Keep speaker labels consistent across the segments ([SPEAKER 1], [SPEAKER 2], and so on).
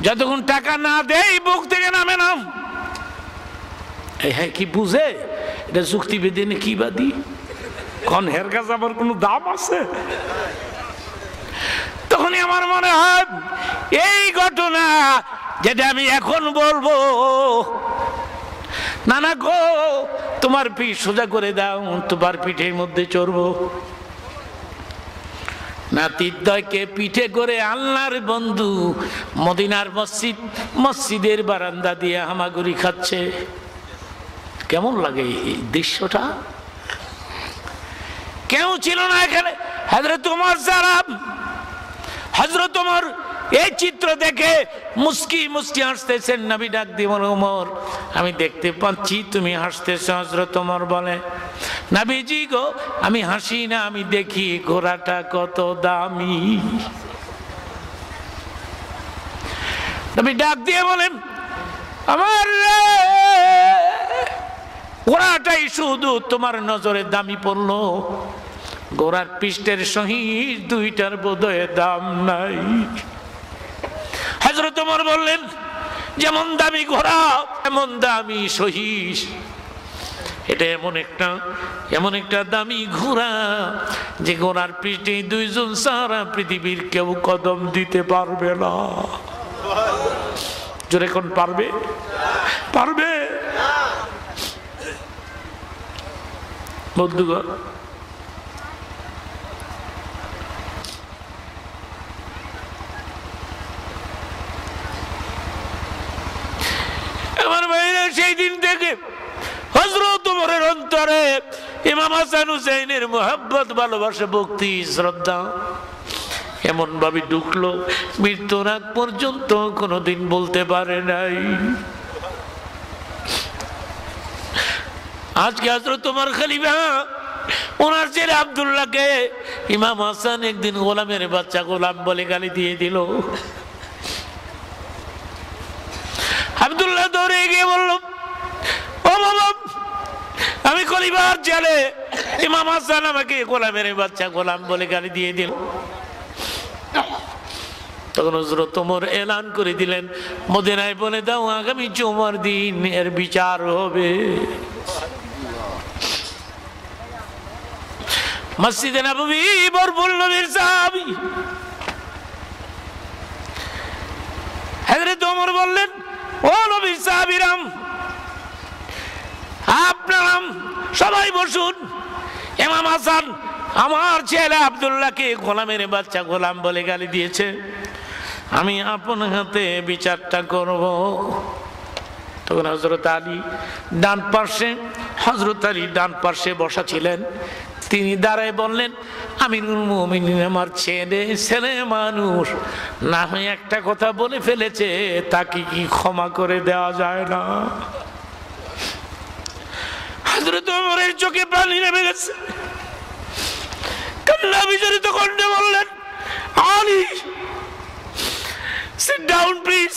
[SPEAKER 1] যতক্ষণ টাকা না দেয় বুক থেকে নামে না। হ্যাঁ, কি বুঝে এটা যুক্তিবিদ কি বাদী কোন হের কাছে আমার কোনো দাম আছে? তখনই আমার মনে হয় এই ঘটনা যেটা আমি এখন বলবো, না না গো তোমার পিঠ সোজা করে দাও, তোমার পিঠের মধ্যে চড়বো। নাতিদ্বয়কে পিঠে করে আল্লাহর বন্ধু মদিনার মসজিদের বারান্দা দিয়ে হামাগুড়ি খাচ্ছে। কেমন লাগে এই দৃশ্যটা? কেউ ছিল না এখানে। হযরত ওমর যারা, হযরত ওমর এই চিত্র দেখে মুস্কি মুস্কি হাসতেছেন। নবী ডাক দিয়ে বলে, ওমর আমি দেখতে পাচ্ছি তুমি হাসতেছ। হযরত ওমর বলে, নবীজি গো আমি হাসি না, আমি দেখি ঘোড়াটা কত দামি। নবী ডাক দিয়ে বলেন, আমার ঘোড়াটাই শুধু তোমার নজরে দামি পড়লো, ঘোড়ার পৃষ্ঠের সহিত দুইটার বোধহয় দাম নাই। হযরত ওমর বললেন, যেমন দামি ঘোড়া এমন দামি সহিস। এটা এমন একটা দামি ঘোড়া যে ঘোড়ার পৃষ্ঠে দুইজন সারা পৃথিবীর কেউ কদম দিতে পারবে না। জোরে কোন পারবে? পারবে বন্ধুগণ। আমার ভাইরা, সেই দিন থেকে হযরত ওমরের অন্তরে ইমাম হাসান হুসাইনের মোহাব্বত, ভালোবাসা, ভক্তি, শ্রদ্ধা এমন ভাবে ঢুকলো মৃত্যুর আগ পর্যন্ত কোনোদিন বলতে পারে নাই। আজকে হযরত ওমর খলিফা, ওনার ছেলে আব্দুল্লাহকে ইমাম হাসান একদিন গোলামের বাচ্চা গোলাম বলে গালি দিয়ে দিল। আব্দুল্লাহ দৌড়ে গিয়ে বলল, ও বাবা আমি খলিফার ছেলে, ইমাম হাসান আমাকে গোলামের বাচ্চা গোলাম বলে গালি দিয়ে দিল। তখন হযরত ওমর এলান করে দিলেন, মদিনায় বলে দাও আগামী জুমার দিন এর বিচার হবে। মসজিদে নববী বরফুল নবীর সাহাবী হযরত ওমর বললেন, ও নবীর সাহাবীরাম আপনারা সবাই বসুন। ইমাম হাসান আমার ছেলে আব্দুল্লাহকে গোলামের বাচ্চা গোলাম বলে গালি দিয়েছে, আমি আপন হাতে বিচারটা করব। তখন হযরত আলী ডান পার্শ্বে বসা ছিলেন। তিনি দাঁড়ায় বললেন, আমিরুল মুমিনিন আমার ছেলে মানুষ, না হয় একটা কথা বলে ফেলেছে, তাকে কি ক্ষমা করে দেওয়া যায় না? হযরত ওমরের চোখে পানি নেমে গেছে, কান্না বিজড়িত কণ্ঠে বললেন, Ali sit down please.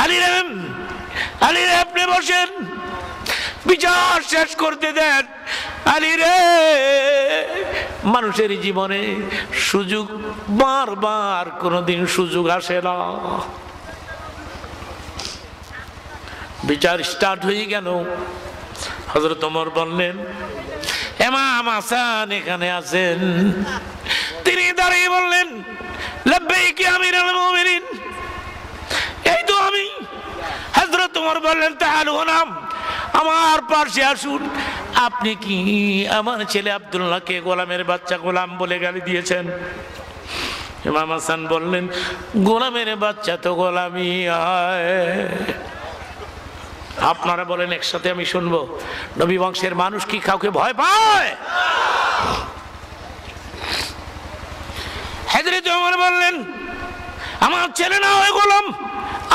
[SPEAKER 1] Ali রে আপনি বসেন, বিচার শেষ করতে দেন। আলী রে, মানুষের জীবনে সুযোগ বারবার কোনোদিন সুযোগ আসে না। বিচার স্টার্ট হয়ে গেল। হযরত ওমর বললেন, ইমাম হাসান এখানে আছেন। তিনি দাঁড়িয়ে বললেন, লাব্বাইক ইয়া আমিরুল মুমিনিন, এই তো আমি। হযরত ওমর বললেন, তাআলু নাম, আমার পাশে আসুন। আপনি কি আমার ছেলে আব্দুল্লাহকে গোলামের বাচ্চা গোলাম বলে গালি দিয়েছেন? ইমাম হাসান বললেন, গোলামের বাচ্চা তো গোলামি হয়। আপনারা বলেন একসাথে, আমি শুনবো, নবী বংশের মানুষ কি কাউকে ভয় পায়? হযরত ওমর বললেন, আমার ছেলে না হয় গোলাম,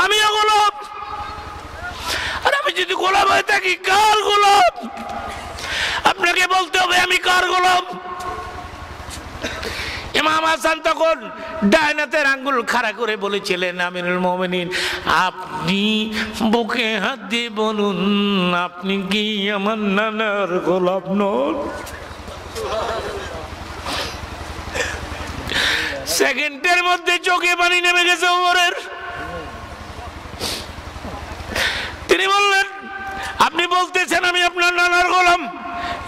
[SPEAKER 1] আমিও গোলাম। আর আমি যদি গোলাম হয়ে থাকি, কার গোলাম? আপনাকে বলতে হবে আমি কার গোলাম। ইমাম হাসান তখন ডাইনাতের আঙ্গুল খাড়া করে বলেছিলেন, আমিরুল মুমিনিন আপনি বুকে হাত দিয়ে বলুন, আপনি কি আমার নানার গোলাম নন? সেকেন্ডের মধ্যে চোখে পানি নেমে গেছে ওমরের।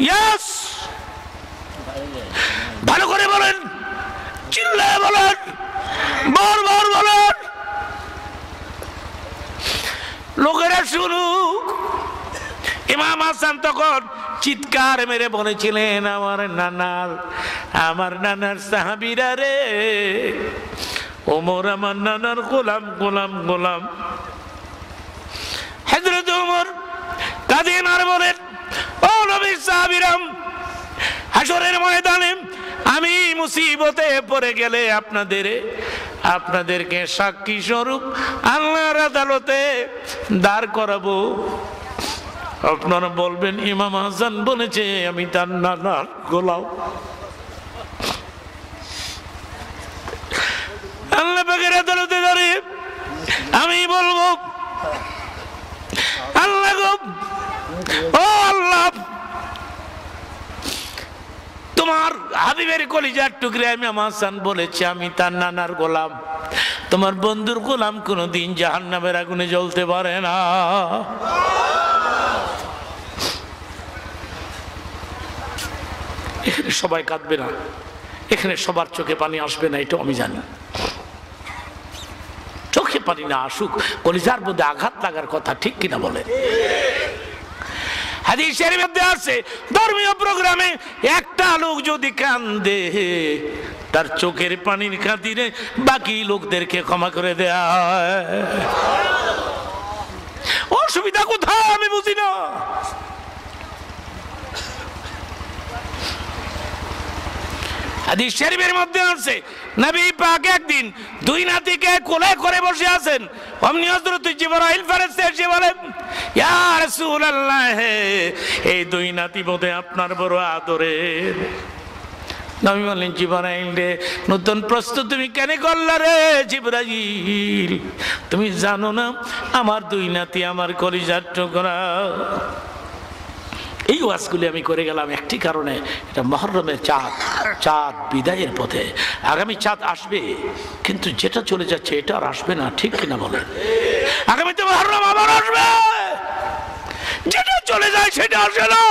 [SPEAKER 1] ইয়েস, ভালো করে বলেন, চিল্লায় বলেন, বারবার বলেন, লোকেরা শুনুক। ইমাম হাসান তখন চিৎকার মেরে বলেছিলেন, আমার নানার সাহাবীরা রে, ওমর আমার নানার গোলাম গোলাম গোলাম। হযরত ওমর কাঁদেন আর বলেন, ও নবীর সাহাবীরা, হাশরের ময়দানে আমি মুসিবতে পড়ে গেলে আপনাদেরকে সাক্ষী স্বরূপ আল্লাহর আদালতে দাঁড় করাবো। আপনারা বলবেন ইমাম হাসান বলেছে আমি তার নানার গোলাম। আল্লাহ পাকের আদালতে দাঁড়িয়ে আমি বলবো, আল্লাহ গো, ও আল্লাহ, তোমার হাবিবের কলিজার টুকরে ইমাম হাসান বলেছে আমি তার নানার গোলাম। তোমার বন্ধুর গোলাম কোনদিন জাহান্নামের আগুনে জ্বলতে পারে না। এখানে সবাই কাঁদবে না, এখানে সবার চোখে পানি আসবে না, এটা আমি জানি। চোখে পানি না আসুক, কলিজার মধ্যে আঘাত লাগার কথা, ঠিক কিনা বলে? হাদিসের মধ্যে আছে, ধর্মীয় প্রোগ্রামে একটা লোক যদি কান্দে, তার চোখের পানির খাতিরে বাকি লোকদেরকে ক্ষমা করে দেয়া হয়। অসুবিধা কোথায় আমি বুঝি না। হাদিস শরীফের মধ্যে আছে, নবী পাক একদিন দুই নাতিকে কোলে করে বসে আছেন। অমনি হযরত জিবরাইল ফেরেশতা এসে বলেন, ইয়া রাসূলুল্লাহ, এই দুই নাতি বোধহয় আপনার বড় আদরের। নবী বললেন, জিবরাইল রে, নতুন প্রশ্ন তুমি কেন করলা রে জিবরাইল? তুমি জানো না আমার দুই নাতি আমার কলিজার টুকরা। এই ওয়াজগুলি আমি করে গেলাম একটি কারণে, এটা মুহররমের চাঁদ বিদায়ের পথে। আগামী চাঁদ আসবে, কিন্তু যেটা চলে যাচ্ছে এটা আর আসবে না, ঠিক কিনা বলেন? আগামীতে মুহররম আবার আসবে, যেটা চলে যায় সেটা আসে না।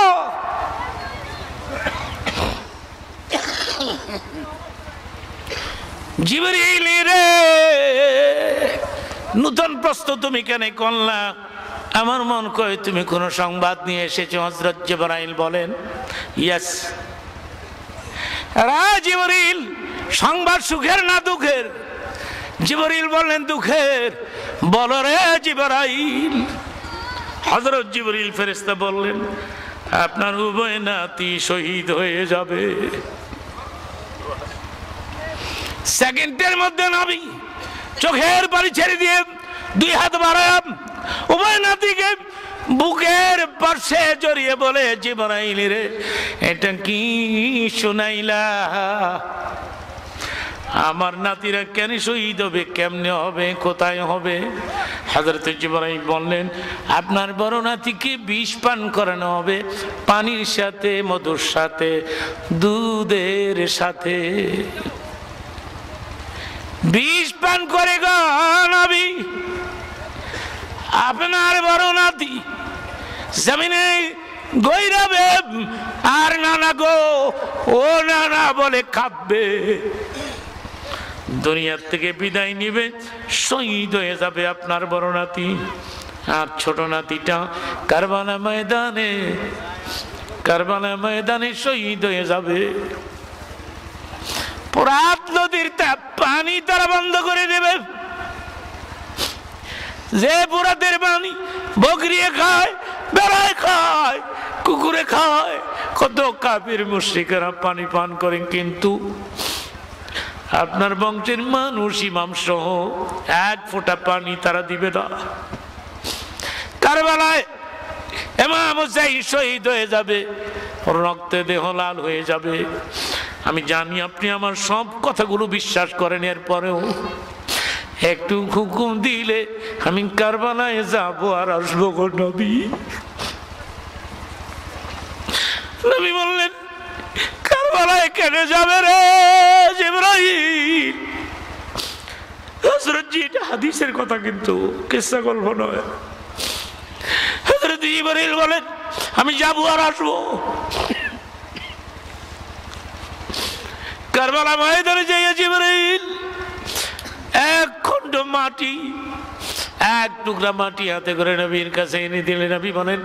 [SPEAKER 1] জিবরাইল রে, নতুন প্রশ্ন তুমি কেন করলা? আমার মন কয় তুমি কোন সংবাদ নিয়ে এসেছো। হযরত জিবরাইল বলেন, ইয়েস। জিবরাইল, সংবাদ সুখের না দুঃখের? জিবরাইল বললেন দুঃখের। বলো রে জিবরাইল। হযরত জিবরাইল ফেরেশতা বললেন, আপনার উভয় নাতি শহীদ হয়ে যাবে। সেকেন্ডের মধ্যে নবী চোখের পানি ছেড়ে দিয়ে দুই হাত বাড়ায় উভয় নাতিকে বুকের পাশে জড়িয়ে বলে, জিবরাইল রে, এটা কি শুনাইলা? আমার নাতিরা কেন শহীদ হবে, কেমনে হবে, কোথায় হবে? হযরত জিবরাইল বললেন, আপনার বড় নাতিকে বিষ পান করানো হবে, পানির সাথে, মধুর সাথে, দুধের সাথে। বিষ পান করে গো নবী, আপনার বড় নাতি জমিনে গইরাবে, আর নানা গো, ও নানা বলে কাঁদবে, দুনিয়ার থেকে বিদায় নিবে, শহীদ হয়ে যাবে আপনার বড় নাতি। আর ছোট নাতিটা কারবালা ময়দানে শহীদ হয়ে যাবে। ফোরাত নদীর পানি তারা বন্ধ করে দেবে। যে ফোরাতের পানি বকরিয়ে খায়, বেড়ায় খায়, কুকুরে খায়, কত কাফির মুশরিকরা পানি পান করে, কিন্তু আপনার বংশের মানুষ ইমাম সহ এক ফোঁটা পানি তারা দিবে না। কারবালায় ইমাম হুসাইন শহীদ হয়ে যাবে, রক্তে দেহ লাল হয়ে যাবে। আমি জানি আপনি আমার সব কথাগুলো বিশ্বাস করেন, এরপরেও একটু হুকুম দিলে আমি কারবালায় যাবো আর আসবো গো নবী। নবী বললেন, কারবালায় কেন যাবে রে জিবরাইল? হযরত জি, এটা হাদিসের কথা, কিন্তু কিসসা গল্প নয়। হযরত জিবরাইল বলেন, আমি যাবো আর আসবো। কারবালা ময়দানে যাইয়া জিবরাইল এক খণ্ড মাটি, এক টুকরা মাটি হাতে করে নবীর কাছে এনে দিলেন। নবী বলেন,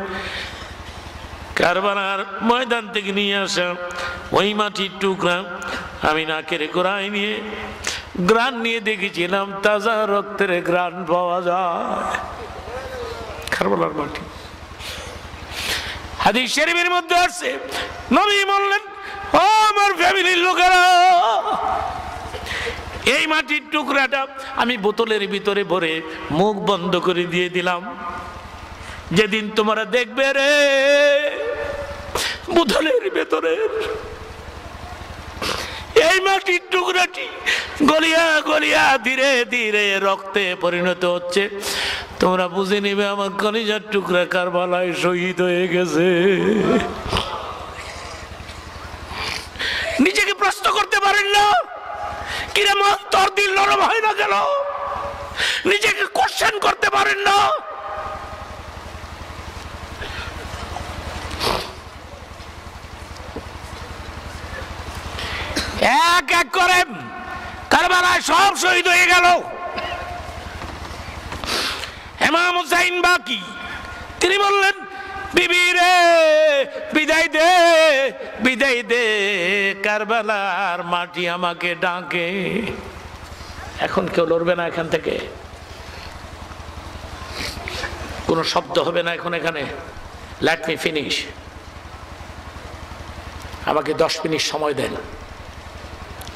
[SPEAKER 1] কারবালার ময়দান থেকে নিয়ে আসা ওই মাটির টুকরা আমি নাকের গোড়ায় নিয়ে গ্রান নিয়ে দেখেছিলাম, তাজা রক্তের গ্রান পাওয়া যায় কারবালার মাটি। হাদিস শরীফের মধ্যে আছে, নবী বললেন, ও আমার ফ্যামিলির লোকেরা, এই মাটির টুকরাটা আমি বোতলের ভিতরে ভরে মুখ বন্ধ করে দিয়ে দিলাম। যেদিন তোমরা দেখবে রে বোতলের ভেতরে এই মাটির টুকরাটি গলিয়া গলিয়া ধীরে ধীরে রক্তে পরিণত হচ্ছে, তোমরা বুঝে নিবে আমার কলিজার টুকরা কারবালায় শহীদ হয়ে গেছে। নিজেকে প্রশ্ন করতে পারেন না? কিরম অন্তর দিল নরম হয় না কেন? নিজেকে কোশ্চেন করতে পারেন না? এক এক করে কারবালায় সব শহীদ হয়ে গেল। ইমাম হুসাইন বাকি, তিনি বললেন, বিবি রে বিদায় দে, বিদায় দে, কারবালার মাটি আমাকে ডাকে। এখন কেউ লড়বে না এখান থেকে, কোনো শব্দ হবে না এখন এখানে। লেট মি ফিনিশ, আমাকে 10 মিনিট সময় দেন,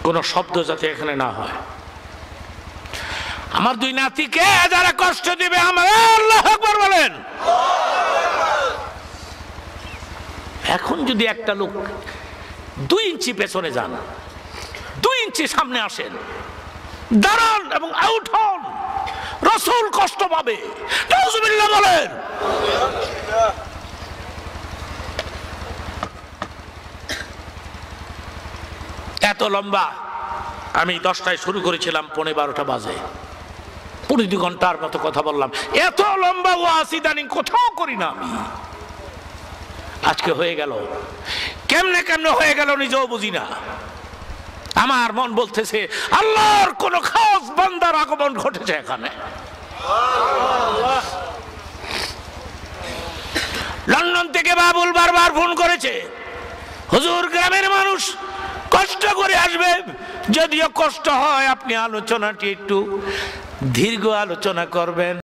[SPEAKER 1] কোনো শব্দ যাতে এখানে না হয়। আমার 2 নাতিকে যারা কষ্ট দিবে আমার আল্লাহু আকবার বলেন। এখন যদি একটা লোক 2 ইঞ্চি পেছনে যান, 2 ইঞ্চি সামনে আসেন, দাঁড়ান এবং আউট হন, রাসূল কষ্ট পাবে। নাউজুবিল্লাহ বলেন। এত লম্বা, আমি 10টায় শুরু করেছিলাম, 11:15 বাজে, 2 ঘন্টার মতো কথা বললাম। এত লম্বা ওয়াজ ইদানিং কোথাও করি না আমি। আজকে হয়ে গেল, কেমনে কেমনে হয়ে গেল নিজেও বুঝি না। আমার মন বলতেছে আল্লাহর কোন খাস বান্দার আগমন ঘটেছে এখানে। লন্ডন থেকে বাবুল বারবার ফোন করেছে, হুজুর গ্রামের মানুষ কষ্ট করে আসবে, যদিও কষ্ট হয় আপনি আলোচনাটি একটু দীর্ঘ আলোচনা করবেন।